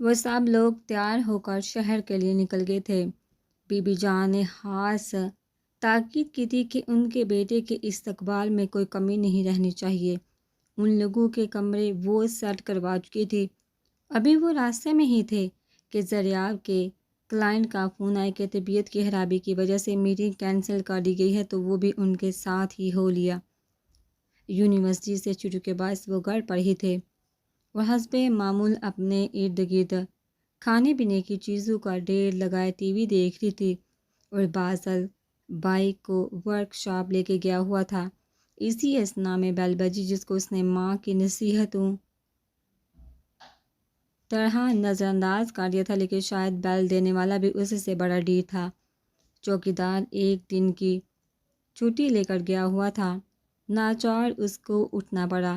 وہ سب لوگ تیار ہو کر شہر کے لیے نکل گئے تھے۔ بی بی جان نے خاص تاکید کی تھی کہ ان کے بیٹے کے استقبال میں کوئی کمی نہیں رہنی چاہیے۔ ان لوگوں کے کمرے وہ سیٹ کروا چکی تھی۔ ابھی وہ راستے میں ہی تھے کہ دریاب کے کلائنٹ کا فون آیا کہ طبیعت کی خرابی کی وجہ سے میٹنگ کینسل کر دی گئی ہے، تو وہ بھی ان کے ساتھ ہی ہو لیا۔ یونیورسٹی سے چھٹی کے باعث وہ گھر پر ہی تھے اور حسب معمول اپنے ارد گرد کھانے پینے کی چیزوں کا ڈھیر لگائے ٹی وی دیکھ رہی تھی، اور بازل بائک کو ورک شاپ لے کے گیا ہوا تھا۔ اسی اثنا میں بیل بجی، جس کو اس نے ماں کی نصیحتوں طرح نظر انداز کر دیا تھا، لیکن شاید بیل دینے والا بھی اس سے بڑا ڈیر تھا۔ چوکیدار ایک دن کی چھٹی لے کر گیا ہوا تھا۔ ناچار اس کو اٹھنا پڑا۔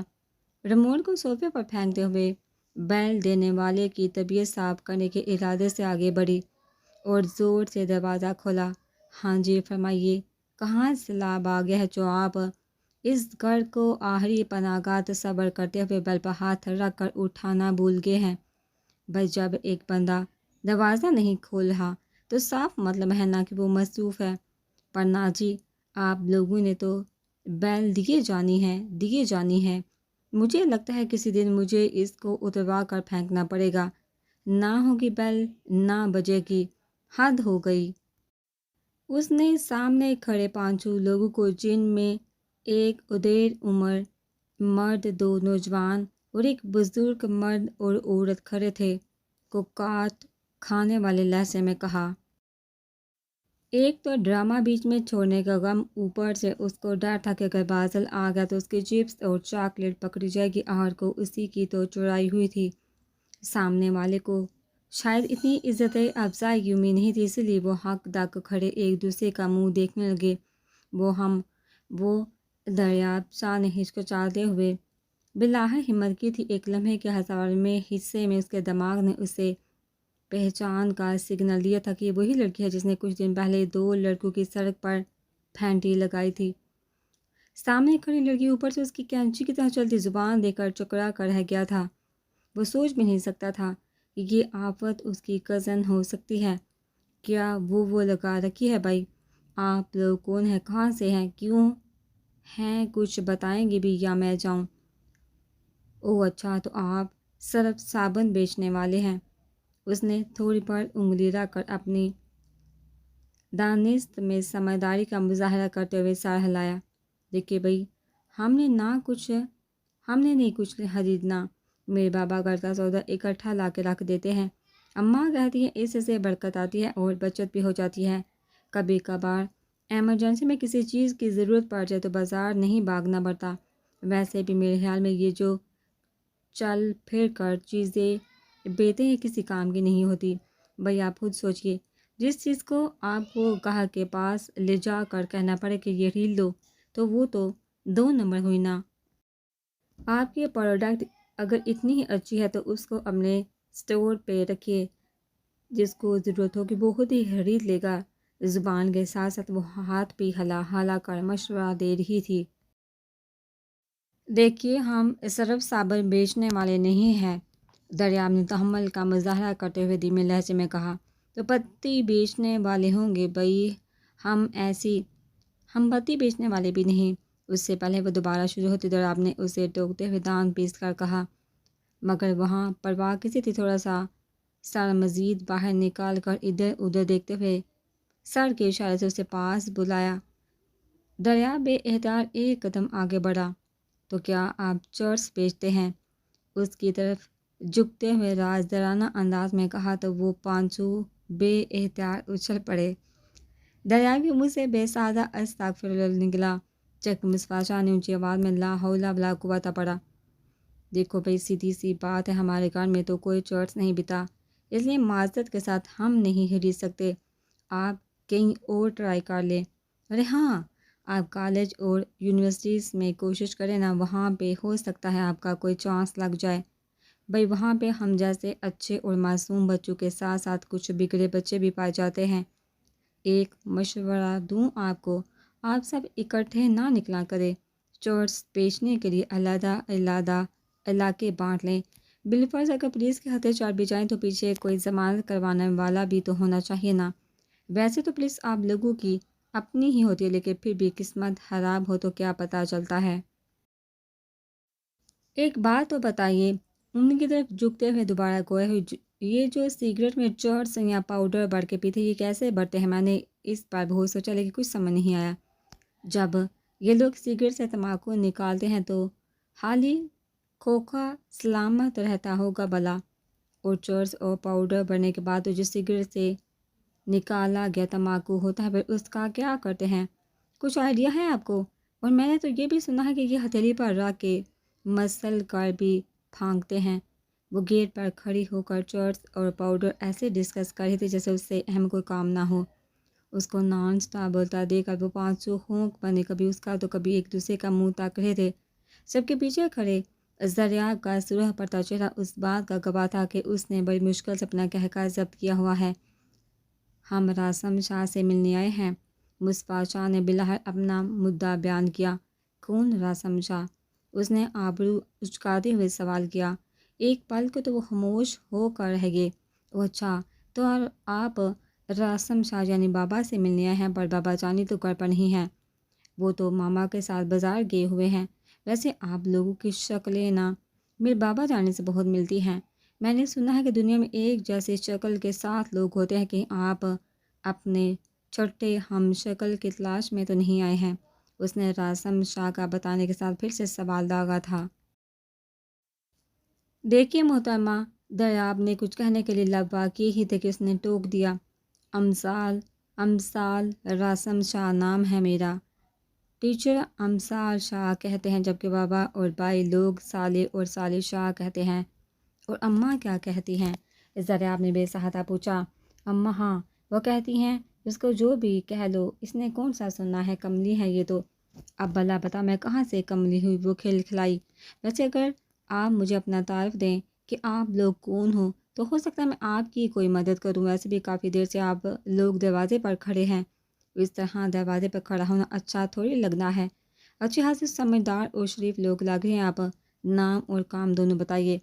ریموٹ کو صوفے پر پھینکتے ہوئے بیل دینے والے کی طبیعت صاف کرنے کے ارادے سے آگے بڑھی اور زور سے دروازہ کھولا۔ ہاں جی فرمائیے، کہاں سے لاب آ گیا ہے جو آپ اس گھر کو آخری پناہ گاہ تصور کرتے ہوئے بیل پر ہاتھ رکھ کر اٹھانا بھول گئے ہیں؟ بس جب ایک بندہ دروازہ نہیں کھول رہا تو صاف مطلب ہے نا کہ وہ مصروف ہے۔ پر نا جی، آپ لوگوں نے تو بیل دیے جانی ہے۔ مجھے لگتا ہے کسی دن مجھے اس کو اتروا کر پھینکنا پڑے گا۔ نہ ہوگی بیل نہ بجے گی، حد ہو گئی۔ اس نے سامنے کھڑے پانچوں لوگوں کو، جن میں ایک ادھیڑ عمر مرد، دو نوجوان اور ایک بزرگ مرد اور عورت کھڑے تھے، کو کاٹ کھانے والے لہجے میں کہا۔ ایک تو ڈرامہ بیچ میں چھوڑنے کا غم، اوپر سے اس کو ڈر تھا کہ اگر بازل آ گیا تو اس کی چپس اور چاکلیٹ پکڑی جائے گی، اور کو اسی کی تو چرائی ہوئی تھی۔ سامنے والے کو شاید اتنی عزت افزائی کی امید نہیں تھی، اس لیے وہ حق دک کھڑے ایک دوسرے کا منہ دیکھنے لگے۔ وہ دریاب شاہ نے ہچکچاتے ہوئے بلاہر ہمت کی تھی۔ ایک لمحے کے 1000ویں حصے میں اس کے دماغ نے اسے پہچان کا سگنل دیا تھا کہ وہی لڑکی ہے جس نے کچھ دن پہلے 2 لڑکوں کی سڑک پر پھینٹی لگائی تھی۔ سامنے کھڑی لڑکی اوپر سے اس کی کینچی کی طرح چلتی زبان دے کر چکرا کر رہ گیا تھا۔ وہ سوچ بھی نہیں سکتا تھا کہ یہ آفت اس کی کزن ہو سکتی ہے۔ کیا وہ لگا رکھی ہے؟ بھائی آپ لوگ کون ہیں، کہاں سے ہیں، کیوں ہیں، کچھ بتائیں گے بھی یا میں جاؤں؟ اوہ اچھا، تو آپ سرف صابن بیچنے والے ہیں؟ اس نے تھوڑی پر انگلی رکھ کر اپنی دانست میں سمجھداری کا مظاہرہ کرتے ہوئے سر ہلایا۔ دیکھیے بھائی، ہم نے نہیں کچھ خریدنا۔ میرے بابا گھر کا سودا اکٹھا لا کے رکھ دیتے ہیں۔ اماں کہتی ہیں اس سے برکت آتی ہے اور بچت بھی ہو جاتی ہے۔ کبھی کبھار ایمرجنسی میں کسی چیز کی ضرورت پڑ جائے تو بازار نہیں بھاگنا پڑتا۔ ویسے بھی میرے خیال میں یہ جو چل پھر کر چیزیں بیچتے ہیں کسی کام کی نہیں ہوتی۔ بھائی آپ خود سوچئے، جس چیز کو آپ کو گاہک کے پاس لے جا کر کہنا پڑے کہ یہ ریل دو، تو وہ تو 2 نمبر ہوئی نا۔ آپ کی پروڈکٹ اگر اتنی ہی اچھی ہے تو اس کو اپنے سٹور پہ رکھیے، جس کو ضرورت ہوگی وہ خود ہی خرید لے گا۔ زبان کے ساتھ ساتھ وہ ہاتھ بھی ہلا کر مشورہ دے رہی تھی۔ دیکھیے، ہم سرف صابن بیچنے والے نہیں ہیں، دریاب نے تحمل کا مظاہرہ کرتے ہوئے دھیمے لہجے میں کہا۔ تو پتی بیچنے والے ہوں گے بھائی، ہم پتی بیچنے والے بھی نہیں۔ اس سے پہلے وہ دوبارہ شروع ہوتی دریاب نے اسے ٹوکتے ہوئے دانت پیس کر کہا، مگر وہاں پرواہ کسی تھی تھوڑا سا سر مزید باہر نکال کر ادھر ادھر دیکھتے ہوئے سر کے اشارے سے اسے پاس بلایا۔ دریاب بے احتیاط ایک قدم آگے بڑھا۔ تو کیا آپ چرس بیچتے ہیں؟ اس کی طرف جھکتے ہوئے رازدارانہ انداز میں کہا تو وہ پانچوں بے احتیاط اچھل پڑے۔ دریاب کے منہ سے بے سادہ استغفر اللہ نکلا۔ چک مصطفیٰ شاہ نے اونچی آواز میں لا حول ولا قوت پڑھا۔ دیکھو بھائی، سیدھی سی بات ہے، ہمارے گھر میں تو کوئی چرس نہیں بتا، اس لیے معذرت کے ساتھ ہم نہیں خرید سکتے۔ آپ کہیں اور ٹرائی کر لیں۔ ارے ہاں، آپ کالج اور یونیورسٹیز میں کوشش کریں نا، وہاں پہ ہو سکتا ہے آپ کا کوئی چانس لگ جائے۔ بھائی وہاں پہ ہم جیسے اچھے اور معصوم بچوں کے ساتھ ساتھ کچھ بگڑے بچے بھی پائے جاتے ہیں۔ ایک مشورہ دوں آپ کو، آپ سب اکٹھے نہ نکلا کریں، چرس بیچنے کے لیے علیحدہ علیحدہ علاقے بانٹ لیں۔ بالفرض اگر پولیس کے ہتھے چار بھی جائیں تو پیچھے کوئی ضمانت کروانے والا بھی تو ہونا چاہیے نا۔ ویسے تو پولیس آپ لوگوں کی اپنی ہی ہوتی ہے، لیکن پھر بھی قسمت خراب ہو تو کیا پتہ چلتا ہے۔ ایک بات تو بتائیے، ان کی طرف جھکتے ہوئے دوبارہ گوئے ہوئے، یہ جو سگریٹ میں چرس یا پاؤڈر بڑھ کے پیتے یہ کیسے بڑھتے ہیں؟ میں نے اس بار بہت سوچا لیکن کچھ سمجھ نہیں آیا۔ جب یہ لوگ سگریٹ سے تمباکو نکالتے ہیں تو حال ہی کھوکھا سلامت رہتا ہوگا بلا، اور چرس اور پاؤڈر بڑھنے کے بعد تو جو سگریٹ سے نکالا گیا تمباکو ہوتا ہے پھر اس کا کیا کرتے ہیں؟ کچھ آئیڈیا ہے آپ کو؟ اور میں نے تو یہ بھی سنا ہے کہ یہ ہتھیلی پر رکھ کے مسل کر بھی پھانکتے ہیں۔ وہ گیٹ پر کھڑی ہو کر چرس اور پاؤڈر ایسے ڈسکس کر رہی تھی جیسے اس سے اہم کوئی کام نہ ہو۔ اس کو نان سٹاپ بولتا دیکھ کر وہ پانچوں ہونک بنے، کبھی اس کا تو کبھی ایک دوسرے کا منہ تاک رہے تھے۔ سب کے پیچھے کھڑے دریاب کا سرخ پڑتا چہرہ اس بات کا گواہ تھا کہ اس نے بڑی مشکل سے اپنا کہکہ ضبط کیا ہوا ہے۔ ہم راسم شاہ سے ملنے آئے ہیں، مصطفیٰ شاہ نے بالآخر اپنا مدعا بیان کیا۔ کون راسم شاہ؟ اس نے آبرو اچکاتے ہوئے سوال کیا۔ ایک پل کو تو وہ خاموش ہو کر رہ گئے۔ اوہ اچھا، تو آپ راسم شاہ یعنی بابا سے ملنے آئے ہیں، پر بابا جانی تو گھر پر نہیں ہیں، وہ تو ماما کے ساتھ بازار گئے ہوئے ہیں۔ ویسے آپ لوگوں کی شکلیں نا میرے بابا جانی سے بہت ملتی ہیں۔ میں نے سنا ہے کہ دنیا میں ایک جیسی شکل کے 7 لوگ ہوتے ہیں، کہ آپ اپنے چھٹے ہم شکل کی تلاش میں تو نہیں آئے ہیں؟ اس نے راسم شاہ کا بتانے کے ساتھ پھر سے سوال داغا تھا۔ دیکھیے محترمہ، دریاب نے کچھ کہنے کے لیے لب واقعی ہی تھے کہ اس نے ٹوک دیا۔ امثال راسم شاہ نام ہے میرا، ٹیچر امثال شاہ کہتے ہیں، جبکہ بابا اور بھائی لوگ صالح اور صالح شاہ کہتے ہیں۔ اور اماں کیا کہتی ہیں؟ دریاب نے بے سہاتا پوچھا۔ اماں ہاں، وہ کہتی ہیں اس کو جو بھی کہہ لو، اس نے کون سا سننا ہے، کملی ہے یہ تو۔ اب بلا بتا میں کہاں سے کملی ہوئی؟ وہ کھلکھلائی۔ ویسے اگر آپ مجھے اپنا تعارف دیں کہ آپ لوگ کون ہو تو ہو سکتا ہے میں آپ کی کوئی مدد کروں۔ ویسے بھی کافی دیر سے آپ لوگ دروازے پر کھڑے ہیں، اس طرح دروازے پر کھڑا ہونا اچھا تھوڑی لگنا ہے۔ اچھی خاصی سمجھدار اور شریف لوگ لگ رہے ہیں آپ، نام اور کام دونوں بتائیے۔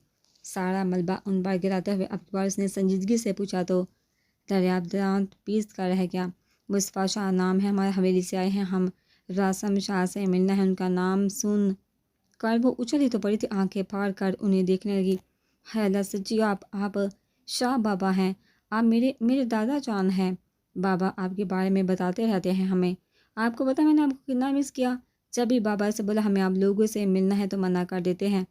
سارا ملبہ ان پر گراتے ہوئے اب دوبارہ اس نے سنجیدگی سے پوچھا تو دریاب دانت پیس کر رہ گیا۔ مصطفیٰ شاہ نام ہے ہمارا، حویلی سے آئے ہیں ہم، راسم شاہ سے ملنا ہے۔ ان کا نام سن کر وہ اچھلی تو پڑی تھی، آنکھیں پھاڑ کر انہیں دیکھنے لگی۔ ہے اللہ سچی آپ شاہ بابا ہیں؟ آپ میرے دادا جان ہیں۔ بابا آپ کے بارے میں بتاتے رہتے ہیں ہمیں۔ آپ کو پتہ میں نے آپ کو کتنا مس کیا؟ جب بھی بابا سے بولا ہمیں آپ لوگوں سے ملنا ہے تو منع کر دیتے ہیں،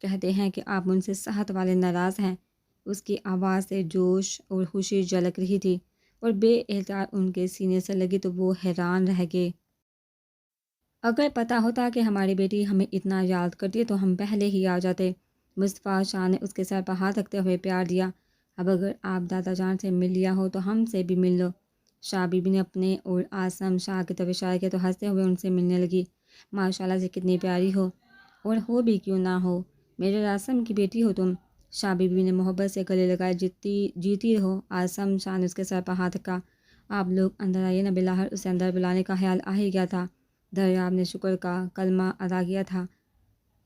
کہتے ہیں کہ آپ ان سے صحت والے ناراض ہیں۔ اس کی آواز سے جوش اور خوشی جھلک رہی تھی، اور بے احتیاط ان کے سینے سے لگی تو وہ حیران رہ گئے۔ اگر پتہ ہوتا کہ ہماری بیٹی ہمیں اتنا یاد کرتی ہے تو ہم پہلے ہی آ جاتے۔ مصطفیٰ شاہ نے اس کے سر پر ہاتھ رکھتے ہوئے پیار دیا۔ اب اگر آپ دادا جان سے مل لیا ہو تو ہم سے بھی مل لو۔ شاہ بی بی نے اپنے اور آسم شاہ کی طرف اشارہ کیا تو ہنستے ہوئے ان سے ملنے لگی۔ ماشاءاللہ سے کتنی پیاری ہو، اور ہو بھی کیوں نہ ہو، میرے راسم کی بیٹی ہو تم۔ شاہ بی بی نے محبت سے گلے لگائے۔ جیتی رہو۔ آسم شاہ نے اس کے سر پر ہاتھ رکھا۔ آپ لوگ اندر آئیے نا۔ بالآخر اسے اندر بلانے کا خیال آ ہی گیا تھا۔ دریاب نے شکر کا کلمہ ادا کیا تھا۔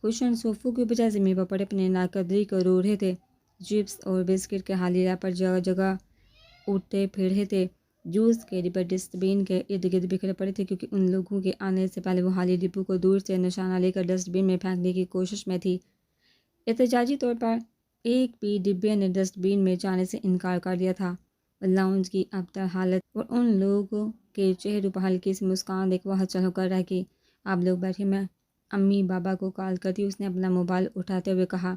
خوشن صوفوں کی بجائے زمین پر پڑے اپنے ناقدری کو رو رہے تھے۔ چپس اور بسکٹ کے حالی راہ پر جگہ جگہ اٹھتے پھر رہے تھے۔ جوس کے ڈبے ڈسٹ بین کے ارد گرد بکھرے پڑے تھے، کیونکہ ان لوگوں کے آنے سے پہلے وہ حالی ڈبوں کو دور سے نشانہ لے کر ڈسٹ بین میں پھینکنے کی کوشش میں تھی۔ احتجاجی طور پر ایک بھی ڈبے نے ڈسٹ بین میں جانے سے انکار کر دیا تھا۔ لاؤنج کی ابتر حالت اور ان لوگوں کے چہروں پر ہلکی سی مسکان دیکھ وہ ہلچل ہو کر رہ گئی۔ آپ لوگ بیٹھے، میں امی بابا کو کال کرتی۔ اس نے اپنا موبائل اٹھاتے ہوئے کہا۔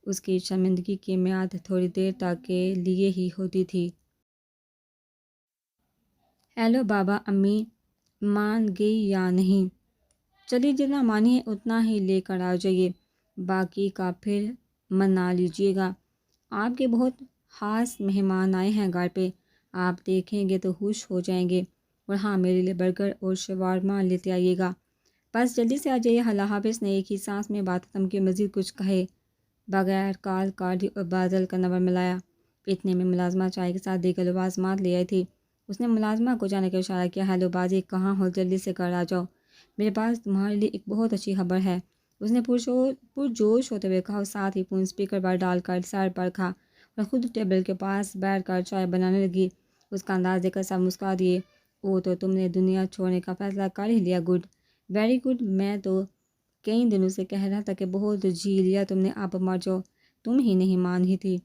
اس کی شرمندگی کی میعاد تھوڑی دیر تک کے لیے ہی ہوتی تھی۔ ہیلو بابا، امی مان گئی یا نہیں؟ چلیے جتنا مانی ہے اتنا ہی لے کر آ جائیے، باقی کا پھر منا لیجیے گا۔ آپ کے بہت خاص مہمان آئے ہیں گھر پہ، آپ دیکھیں گے تو خوش ہو جائیں گے۔ اور ہاں، میرے لیے برگر اور شاورما لیتے آئیے گا۔ بس جلدی سے آ جائیے۔ اللہ حافظ نے ایک ہی سانس میں بات ختم کی، مزید کچھ کہے بغیر کال کاٹ دی اور بادل کا نمبر ملایا۔ اتنے میں ملازمہ چائے کے ساتھ دیگر لوازمات لے آئی تھی۔ اس نے ملازمہ کو جانے کا اشارہ کیا۔ ہیلو بازی، کہاں ہو؟ جلدی سے گھر آ جاؤ، میرے پاس تمہارے لیے ایک بہت اچھی خبر ہے۔ اس نے پرجوش ہوتے ہوئے کہا اور ساتھ ہی فون اسپیکر پر ڈال کر سر پر کھا اور خود ٹیبل کے پاس بیٹھ کر چائے بنانے لگی۔ اس کا انداز دیکھ کر سب مسکرا دیے۔ او تو تم نے دنیا چھوڑنے کا فیصلہ کر ہی لیا، گڈ، ویری گڈ، میں تو کئی دنوں سے کہہ رہا تھا کہ بہت جی لیا تم نے، اب مر جاؤ، تم ہی نہیں مان رہی تھی۔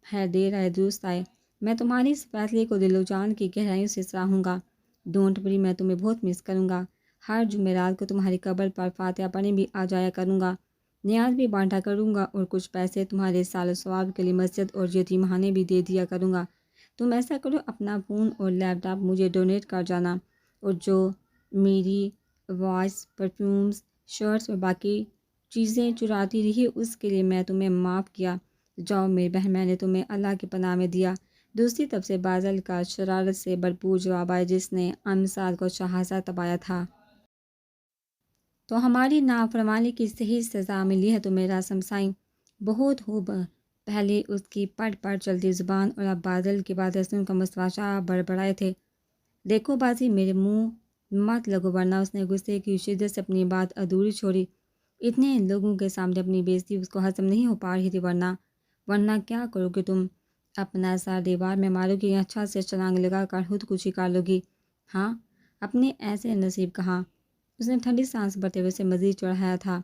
ہے دیر آئے درست آئے، میں تمہاری اس فیصلے کو دل و جان کی گہرائیوں سے سراہوں گا۔ ڈونٹ وری، میں تمہیں بہت مس کروں گا۔ ہر جمعرات کو تمہاری قبر پر فاتحہ پڑھنے بھی آ جایا کروں گا، نیاز بھی بانٹا کروں گا اور کچھ پیسے تمہارے سال و ثواب کے لیے مسجد اور یتیمخانے بھی دے دیا کروں گا۔ تم ایسا کرو، اپنا فون اور لیپ ٹاپ مجھے ڈونیٹ کر جانا، اور جو میری واچ، پرفیومز، شرٹس اور باقی چیزیں چراتی رہی اس کے لیے میں تمہیں معاف کیا۔ جاؤ میری بہن، میں نے تمہیں اللہ کی پناہ میں دیا۔ دوسری طرف سے بازل کا شرارت سے بھرپور جواب آیا، جس نے امثال کو شہاسا تپایا تھا۔ تو ہماری نافرمانی کی صحیح سزا ملی ہے تمہیں راسم سائیں، بہت خوب۔ پہلے اس کی پڑ پڑ چلتی زبان اور اب بادل کی باتیں سن کر مصطفیٰ شاہ بڑبڑائے تھے۔ دیکھو بازی، میرے منہ مت لگو، ورنہ اس نے غصے کی شدت سے اپنی بات ادھوری چھوڑی۔ اتنے لوگوں کے سامنے اپنی بےعزتی اس کو ہضم نہیں ہو پا رہی تھی، ورنہ کیا کرو گے تم؟ اپنا سر دیوار میں مارو گی یا چھت سے چھلانگ لگا کر خودکشی کر لو گی؟ ہاں، اپنے ایسے نصیب کہاں؟ اس نے ٹھنڈی سانس بھرتے ہوئے اسے مزید چڑھایا تھا۔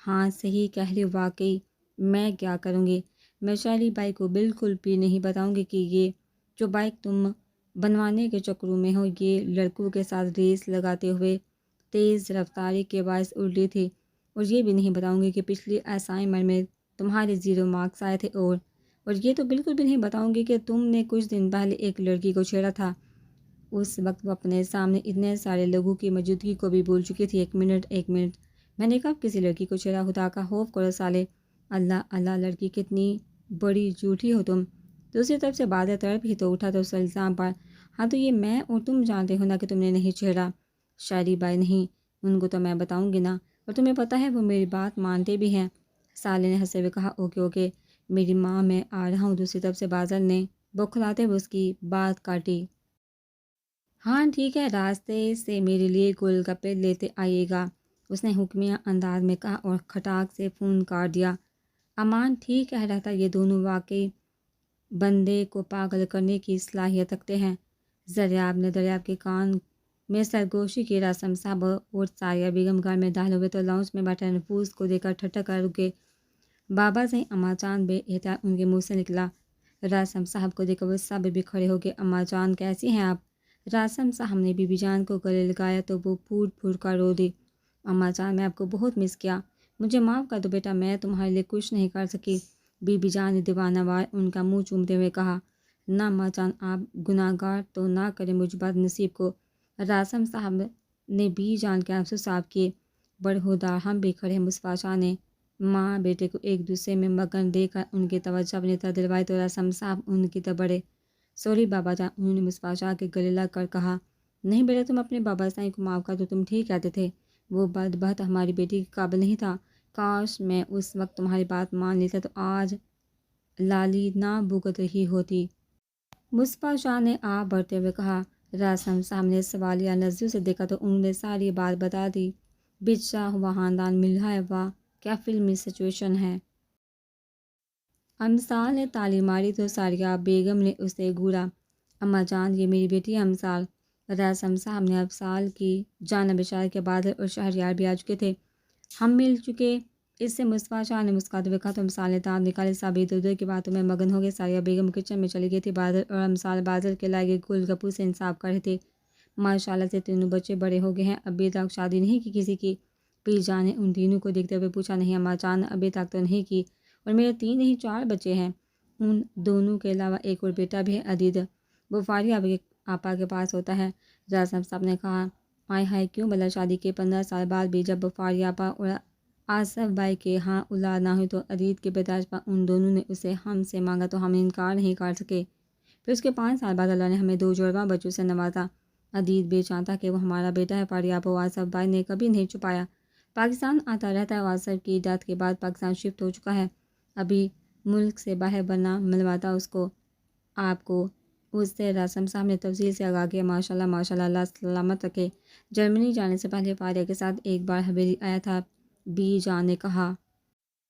ہاں صحیح کہہ رہی ہو، واقعی میں کیا کروں گی؟ میں شاعری بھائی کو بالکل بھی نہیں بتاؤں گی کہ یہ جو بائک تم بنوانے کے چکروں میں ہو یہ لڑکوں کے ساتھ ریس لگاتے ہوئے تیز رفتاری کے باعث الٹی تھی، اور یہ بھی نہیں بتاؤں گی کہ پچھلی اسائنمنٹ میں تمہارے 0 مارکس آئے تھے، اور یہ تو بالکل بھی نہیں بتاؤں گی کہ تم نے کچھ دن پہلے ایک لڑکی کو چھیڑا تھا۔ اس وقت وہ اپنے سامنے اتنے سارے لوگوں کی موجودگی کو بھی بھول چکی تھی۔ ایک منٹ، میں نے کب کسی لڑکی کو چھیڑا؟ خدا کا خوف کرو سالے، اللہ اللہ، لڑکی کتنی بڑی جھوٹی ہو تم۔ دوسری طرف سے بادل تڑپ ہی تو اٹھا تو اس الزام پر، ہاں تو یہ میں اور تم جانتے ہو نا کہ تم نے نہیں چھیڑا۔ شاعری بھائی نہیں، ان کو تو میں بتاؤں گی نا، اور تمہیں پتہ ہے وہ میری بات مانتے بھی ہیں۔ سالے نے ہنستے ہوئے کہا، اوکے اوکے میری ماں، میں آ رہا ہوں۔ دوسری طرف سے بازل نے بوکھلاتے ہوئے اس کی بات کاٹی۔ ہاں ٹھیک ہے، راستے سے میرے لیے گول گپے لیتے آئیے گا، اس نے حکمیہ انداز میں کہا اور کھٹاک سے فون کاٹ دیا۔ امان ٹھیک کہہ رہا تھا، یہ دونوں واقعی بندے کو پاگل کرنے کی صلاحیت رکھتے ہیں۔ زریاب نے دریاب کے کان میں سرگوشی کی، راسم صاحب اور ساریہ بیگم گھر میں داخل ہوئے تو لاؤنج میں بیٹھے نفوس کو دیکھ کر ٹھٹک کر رکے۔ بابا صحیح، اما جان، بے احتیاط ان کے منہ سے نکلا۔ راسم صاحب کو دیکھ کر وہ سب بھی کھڑے ہو گئے۔ اما جان کیسی ہیں آپ؟ راسم صاحب نے بی بی جان کو گلے لگایا تو وہ پھوٹ پھوٹ کر رو دی۔ اما جان، میں آپ کو بہت مس کیا، مجھے معاف کر دو بیٹا، میں تمہارے لیے کچھ نہیں کر سکی۔ بی بی جان نے دیوانہ وار ان کا منہ چومتے ہوئے کہا، نہ اما جان، آپ گناہ گار تو نہ کریں مجھ بد نصیب کو۔ راسم صاحب نے بی جان کے آنسو صاف کیے۔ برہودار ہم بھی کھڑے ہیں۔ مصطفیٰ شاہ نے ماں بیٹے کو ایک دوسرے میں مگن دے کر ان کی توجہ اپنی طرف دلوائی تو راسم صاحب ان کی طرف بڑھے۔ سوری بابا جان، انہوں نے مصطفیٰ شاہ کے گلے لگ کر کہا۔ نہیں بیٹا، تم اپنے بابا سائیں کو معاف کر دو، تم ٹھیک کہتے تھے، وہ بدبخت ہماری بیٹی کے قابل نہیں تھا۔ کاش میں اس وقت تمہاری بات مان لیتا تو آج لالی نہ بھگت رہی ہوتی۔ مصطفیٰ شاہ نے آپ بڑھتے ہوئے کہا۔ راسم صاحب نے سوالیہ نظروں سے دیکھا تو انہوں نے ساری بات بتا دی۔ بچھڑا ہوا خاندان مل رہا ہے، واہ کیا فلمی سچویشن ہے۔ امثال نے تالی ماری تو ساریہ بیگم نے اسے گھورا۔ اما جان، یہ میری بیٹی ہے امثال۔ راسم صاحب نے امثال کی جانب اشارہ کیا۔ بادل اور شہریار بھی آ چکے تھے۔ ہم مل چکے، اس سے مصطفیٰ شاہ نے مسکراتے ہوئے کہا تو امثال نے دانت نکالے۔ سب ادھر ادھر کی باتوں میں مگن ہو گئے۔ ساریہ بیگم کچن میں چلی گئی تھی۔ بادل اور امثال بازل کے لائے گئے گول گپوں سے انصاف کر رہے تھے۔ ماشاء اللہ سے تینوں بچے بڑے ہو گئے ہیں، ابھی تک شادی نہیں کی کسی کی؟ پیر جان نے ان تینوں کو دیکھتے ہوئے پوچھا۔ نہیں اما جان، ابھی تک تو نہیں کی، اور میرے 3 نہیں 4 بچے ہیں، ان دونوں کے علاوہ ایک اور بیٹا بھی ہے، عدید، وہ فاریہ آپا کے پاس ہوتا ہے۔ راسم صاحب نے کہا، آئے ہائے، کیوں بھلا شادی کے 15 سال بعد بھی جب فاریہ آپا اور آصف بھائی کے ہاں اولاد نہ ہوئی تو عدید کے پیدائش پر ان دونوں نے اسے ہم سے مانگا تو ہم انکار نہیں کر سکے۔ پھر اس کے 5 سال بعد اللہ نے ہمیں 2 جڑواں بچوں سے نوازا۔ عدید بے چاہتا کہ وہ ہمارا بیٹا ہے۔ فاریہ آپا اور آصف بھائی نے کبھی نہیں چھپایا۔ پاکستان آتا رہتا ہے اور آصف کی ڈیتھ کے بعد پاکستان شفٹ ہو چکا ہے، ابھی ملک سے باہر بننا ملواتا اس کو آپ کو، اس سے راسم صاحب نے تفصیل سے آگاہ کیا۔ ماشاء اللہ ماشاء اللہ، اللہ سلامت رکھے۔ جرمنی جانے سے پہلے فاریہ کے ساتھ ایک بار حویلی آیا تھا، بی جان نے کہا۔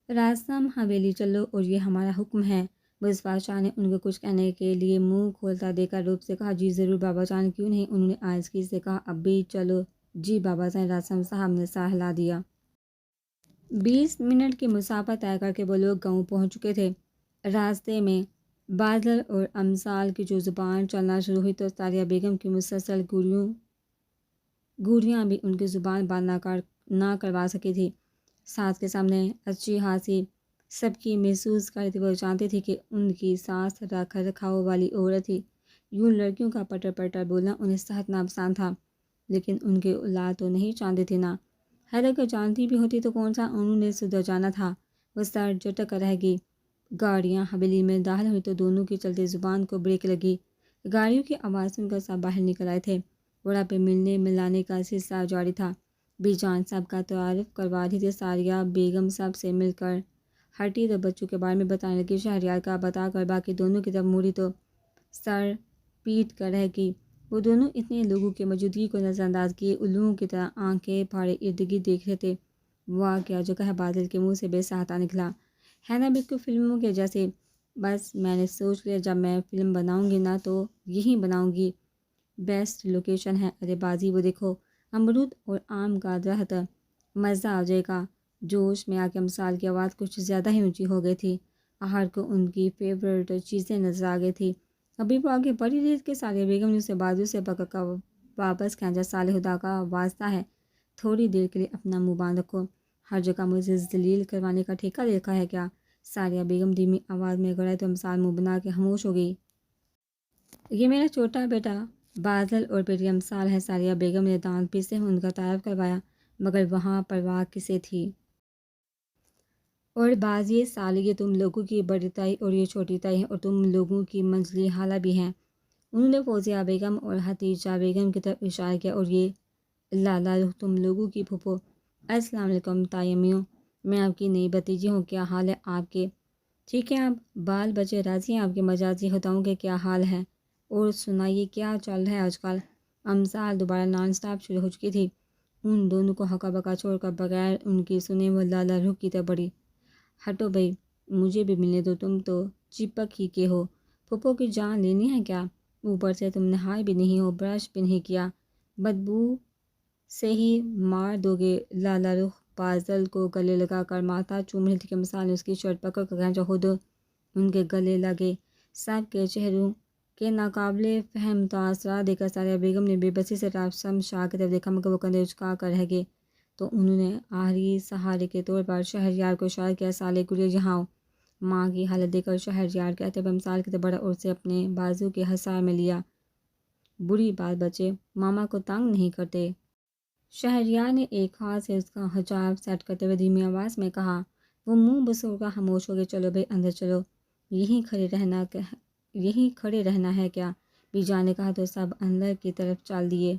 راستم حویلی چلو اور یہ ہمارا حکم ہے۔ وسوا شاہ نے ان کو کچھ کہنے کے لیے منہ کھولتا دیکھا روپ سے کہا، جی ضرور بابا جان، کیوں نہیں؟ انہوں نے آہستگی سے کہا، اب بھی چلو۔ جی بابا جان، راستم صاحب نے سر ہلا دیا۔ 20 منٹ کی مسافت طے کر کے وہ لوگ گاؤں پہنچ چکے تھے۔ راستے میں بادل اور امثال کی جو زبان چلنا شروع ہوئی تو ساریہ بیگم کی مسلسل گوریاں بھی ان کی زبان بند نہ کروا سکی تھی۔ ساس کے سامنے اچھی خاصی سب کی محسوس کرتی، وہ جانتی تھی کہ ان کی ساس رکھ رکھاؤ والی عورت تھی۔ یوں لڑکیوں کا پٹر پٹر بولنا انہیں سخت ناپسند تھا، لیکن ان کی اولاد تو نہیں چاہتی تھی نا۔ حیدر کو جانتی بھی ہوتی تو کون سا انہوں نے سدھر جانا تھا۔ وہ سر جھٹک رہ گئی۔ گاڑیاں حویلی میں داخل ہوئی تو دونوں کی چلتی زبان کو بریک لگی۔ گاڑیوں کی آواز سن کر سب باہر نکل آئے تھے۔ وڑا پہ ملنے ملانے کا سلسلہ جاری تھا۔ بی جان سب کا تعارف کروا رہی تھی۔ ساریہ بیگم سب سے مل کر ہٹی تو بچوں کے بارے میں بتانے لگی۔ شہریار کا بتا کر باقی دونوں کی طرف موڑی تو سر پیٹ کر رہ گئی۔ وہ دونوں اتنے لوگوں کی موجودگی کو نظر انداز کیے الوؤں کی طرح آنکھیں پھاڑے ارد گرد دیکھ رہے تھے۔ واہ کیا جو کہا بادل کے منہ سے بے ساہتا نکلا۔ ہے نا بالکل فلموں کے جیسے۔ بس میں نے سوچ لیا جب میں فلم بناؤں گی نا تو یہی بناؤں گی۔ بیسٹ لوکیشن ہے۔ ارے بازی وہ دیکھو، امرود اور آم کا درخت، مزہ آ جائے گا۔ جوش میں آ کے امثال کی آواز کچھ زیادہ ہی اونچی ہو گئی تھی۔ آہار کو ان کی فیورٹ چیزیں نظر آ گئی تھی۔ ابھی وہ آگے بڑھی رہی کہ ساریہ بیگم نے اسے بازو سے پکڑ کر واپس کھینچا۔ صالح خدا کا واسطہ ہے، تھوڑی دیر کے لیے اپنا منہ باندھ رکھو۔ ہر جگہ مجھے ذلیل کروانے کا ٹھیکہ دیکھا ہے کیا؟ ساریہ بیگم دھیمی آواز میں گڑائے تو امثال منہ بنا کے خاموش ہو گئی۔ یہ میرا چھوٹا بیٹا بادل اور بیٹی امثال ہے۔ ساریہ بیگم نے دانت پیستے ہوئے ان کا تعارف کروایا، مگر وہاں پرواہ کسے تھی؟ اور بعض یہ سال یہ تم لوگوں کی بڑی تائی اور یہ چھوٹی تائی ہے اور تم لوگوں کی منزلی خالہ بھی ہیں۔ انہوں نے فوزیہ بیگم اور حتیجہ بیگم کی طرف اشارہ کیا، اور یہ لالا رخ تم لوگوں کی پھوپھو۔ السلام علیکم تائی امیوں، میں آپ کی نئی بھتیجی ہوں۔ کیا حال ہے آپ کے؟ ٹھیک ہے آپ بال بچے راضی ہیں؟ آپ کے مجازی خطاؤں کے کیا حال ہے؟ اور سنائیے کیا چل رہا ہے آج کل؟ امثال دوبارہ نان سٹاپ شروع ہو چکی تھی۔ ان دونوں کو ہکا بکا چھوڑ کر بغیر ان کی سنے وہ لالا رخ کی طرف بڑھی۔ ہٹو بھائی، مجھے بھی ملنے دو، تم تو چپک ہی کے ہو۔ پھوپھو کی جان لینی ہے کیا؟ اوپر سے تم نہائے بھی نہیں ہو، برش بھی نہیں کیا، بدبو سے ہی مار دو گے۔ لالا رخ بازل کو گلے لگا کر ماتھا چوم رہی تھی کہ امثال نے اس کی شرٹ پکڑ کر کھینچا، خود ان کے گلے لگے۔ سب کے چہروں کے ناقابل فہم تاثرات دیکھ کر ساریہ بیگم نے بے بسی سے راستم شاہ کی طرف دیکھا، مگر وہ کندھے اچکا کر رہ گئے۔ تو انہوں نے آخری سہارے کے طور پر شہریار کو اشارہ کیا، سالے گڑیا یہاں آؤ۔ ماں کی حالت دیکھ کر شہریار کہتے ہوئے امثال کی طرف بڑھا اور اسے اپنے بازو کے حصار میں لیا۔ بری بات بچے ماما کو تنگ نہیں کرتے۔ شہریار نے ایک ہاتھ سے اس کا حجاب سیٹ کرتے ہوئے دھیمی آواز میں کہا۔ وہ منہ بسور کر خاموش ہو گئے۔ چلو بھائی اندر چلو، یہیں کھڑے رہنا ہے کیا؟ بی جان نے کہا تو سب اندر کی طرف چل دیے۔